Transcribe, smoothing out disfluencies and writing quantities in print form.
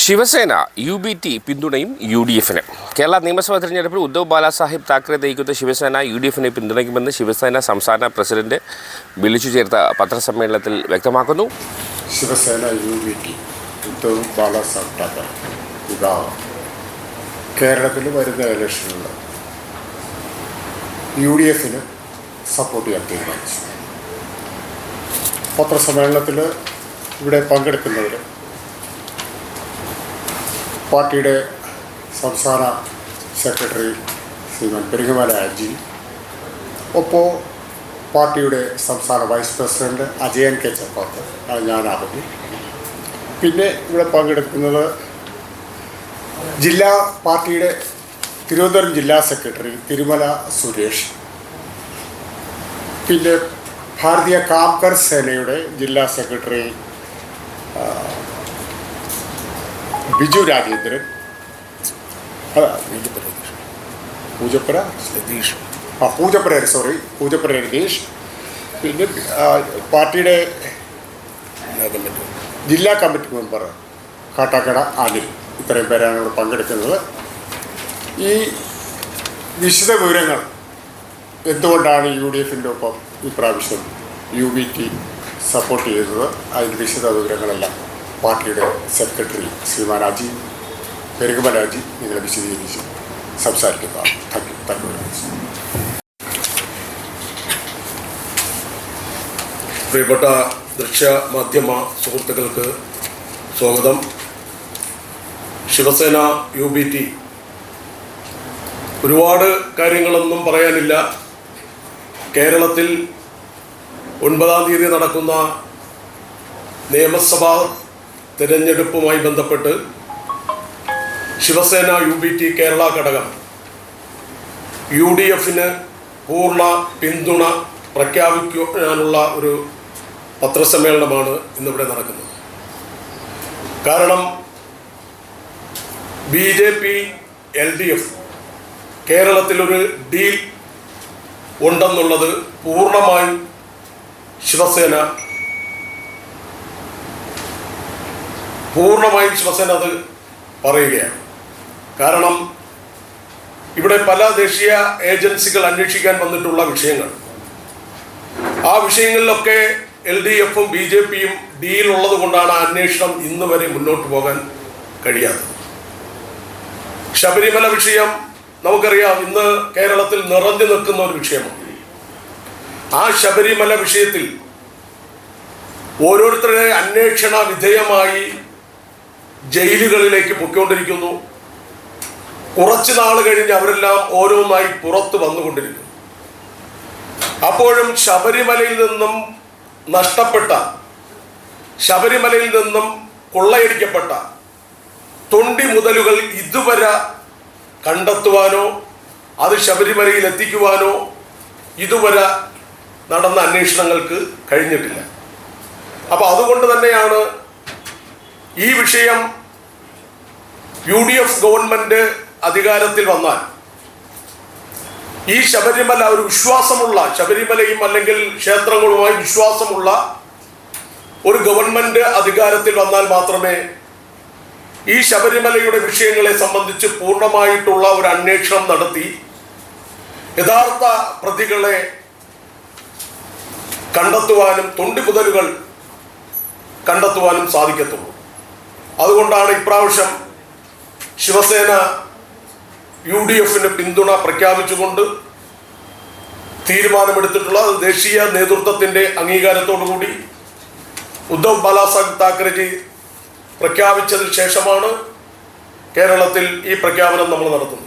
Shiv Sena UBT പിന്തുണയും UDF-ന്. കേരള നിയമസഭാ തെരഞ്ഞെടുപ്പിൽ ഉദ്ധവ് ബാലാസാഹിബ് താക്കറെ നയിക്കുന്ന ശിവസേന UDF-നെ പിന്തുണയ്ക്കുമെന്ന് ശിവസേന സംസ്ഥാന പ്രസിഡന്റ് വിളിച്ചു ചേർത്ത പത്രസമ്മേളനത്തിൽ വ്യക്തമാക്കുന്നു. ശിവസേന UBT ഉദ്ധവ് ബാലാസാഹിബ് താക്കറെ വിഭാഗം കേരളത്തിൽ വരുന്ന ഇലക്ഷനിൽ UDF-ന് സപ്പോർട്ട് ചെയ്യാൻ തീരുമാനിച്ചു. പത്രസമ്മേളനത്തിൽ ഇവിടെ പങ്കെടുക്കുന്നവർ പാർട്ടിയുടെ സംസ്ഥാന സെക്രട്ടറി ശ്രീമാൻ പെരിങ്ങമല അജി, ഒപ്പം പാർട്ടിയുടെ സംസ്ഥാന വൈസ് പ്രസിഡന്റ് അജയൻ കെ ചപ്പാത്ത്, ഞാനാകുന്നു. പിന്നെ ഇവിടെ പങ്കെടുക്കുന്നത് ജില്ലാ പാർട്ടിയുടെ തിരുവനന്തപുരം ജില്ലാ സെക്രട്ടറി തിരുമല സുരേഷ്, പിന്നെ ഭാരതീയ കാംകർ സേനയുടെ ജില്ലാ സെക്രട്ടറി ബിജു രാജേന്ദ്രൻ, പൂജപ്പുര രതീഷ്, പിന്നെ പാർട്ടിയുടെ ജില്ലാ കമ്മിറ്റി മെമ്പർ കാട്ടാക്കട അനിൽ, ഇത്രയും പേരാണ് ഇവിടെ പങ്കെടുക്കുന്നത്. ഈ വിശദ വിവരങ്ങൾ എന്തുകൊണ്ടാണ് UDF-ൻ്റെ ഒപ്പം ഇപ്രാവശ്യം UBT സപ്പോർട്ട് ചെയ്തത്, അതിൻ്റെ വിശദ വിവരങ്ങളെല്ലാം പാർട്ടിയുടെ സെക്രട്ടറി ശ്രീമാൻ അജി പെരിങ്ങമല അജി നിങ്ങളെ വിശദീകരിച്ച് സംസാരിക്കുന്നതാണ്. Thank you. പ്രിയപ്പെട്ട ദൃശ്യ മാധ്യമ സുഹൃത്തുക്കൾക്ക് സ്വാഗതം. ശിവസേന UBT ഒരുപാട് കാര്യങ്ങളൊന്നും പറയാനില്ല. കേരളത്തിൽ 9-ാം തീയതി നടക്കുന്ന നിയമസഭാ തിരഞ്ഞെടുപ്പുമായി ബന്ധപ്പെട്ട് ശിവസേന UBT കേരള ഘടകം UDF-ന് പൂർണ്ണ പിന്തുണ പ്രഖ്യാപിക്കാനുള്ള ഒരു പത്രസമ്മേളനമാണ് ഇന്നിവിടെ നടക്കുന്നത്. കാരണം BJP LDF കേരളത്തിലൊരു ഡീൽ ഉണ്ടെന്നുള്ളത് പൂർണ്ണമായും ശിവസേന അത് പറയുകയാണ്. കാരണം ഇവിടെ പല ദേശീയ ഏജൻസികൾ അന്വേഷിക്കാൻ വന്നിട്ടുള്ള വിഷയങ്ങൾ, ആ വിഷയങ്ങളിലൊക്കെ LDF-ഉം BJP-യും ഡീൽ ഉള്ളത് കൊണ്ടാണ് അന്വേഷണം ഇന്ന് വരെ മുന്നോട്ട് പോകാൻ കഴിയാത്തത്. ശബരിമല വിഷയം നമുക്കറിയാം, ഇന്ന് കേരളത്തിൽ നിറഞ്ഞു നിൽക്കുന്ന ഒരു വിഷയമാണ്. ആ ശബരിമല വിഷയത്തിൽ ഓരോരുത്തരുടെ അന്വേഷണ വിധേയമായി ജയിലുകളിലേക്ക് പൊയ്ക്കൊണ്ടിരിക്കുന്നു. കുറച്ച് നാൾ കഴിഞ്ഞ് അവരെല്ലാം ഓരോന്നായി പുറത്ത് വന്നുകൊണ്ടിരിക്കുന്നു. അപ്പോഴും ശബരിമലയിൽ നിന്നും നഷ്ടപ്പെട്ട, ശബരിമലയിൽ നിന്നും കൊള്ളയടിക്കപ്പെട്ട തൊണ്ടി മുതലുകൾ ഇതുവരെ കണ്ടെത്തുവാനോ അത് ശബരിമലയിൽ എത്തിക്കുവാനോ ഇതുവരെ നടന്ന അന്വേഷണങ്ങൾക്ക് കഴിഞ്ഞിട്ടില്ല. അപ്പോൾ അതുകൊണ്ട് തന്നെയാണ് ഈ വിഷയം UDF ഗവൺമെന്റ് അധികാരത്തിൽ വന്നാൽ ഈ ശബരിമല ഒരു വിശ്വാസമുള്ള, ശബരിമലയും അല്ലെങ്കിൽ ക്ഷേത്രങ്ങളുമായി വിശ്വാസമുള്ള ഒരു ഗവൺമെന്റ് അധികാരത്തിൽ വന്നാൽ മാത്രമേ ഈ ശബരിമലയുടെ വിഷയങ്ങളെ സംബന്ധിച്ച് പൂർണ്ണമായിട്ടുള്ള ഒരു അന്വേഷണം നടത്തി യഥാർത്ഥ പ്രതികളെ കണ്ടെത്തുവാനും തൊണ്ടി മുതലുകൾ കണ്ടെത്തുവാനും സാധിക്കത്തുള്ളൂ. അതുകൊണ്ടാണ് ഇപ്രാവശ്യം ശിവസേന UDF-ന് പിന്തുണ പ്രഖ്യാപിച്ചുകൊണ്ട് തീരുമാനമെടുത്തിട്ടുള്ള ദേശീയ നേതൃത്വത്തിൻ്റെ അംഗീകാരത്തോടുകൂടി ഉദ്ധവ് ബാലാസാഹിബ് താക്കറെജി പ്രഖ്യാപിച്ചതിന് ശേഷമാണ് കേരളത്തിൽ ഈ പ്രഖ്യാപനം നമ്മൾ നടത്തുന്നത്.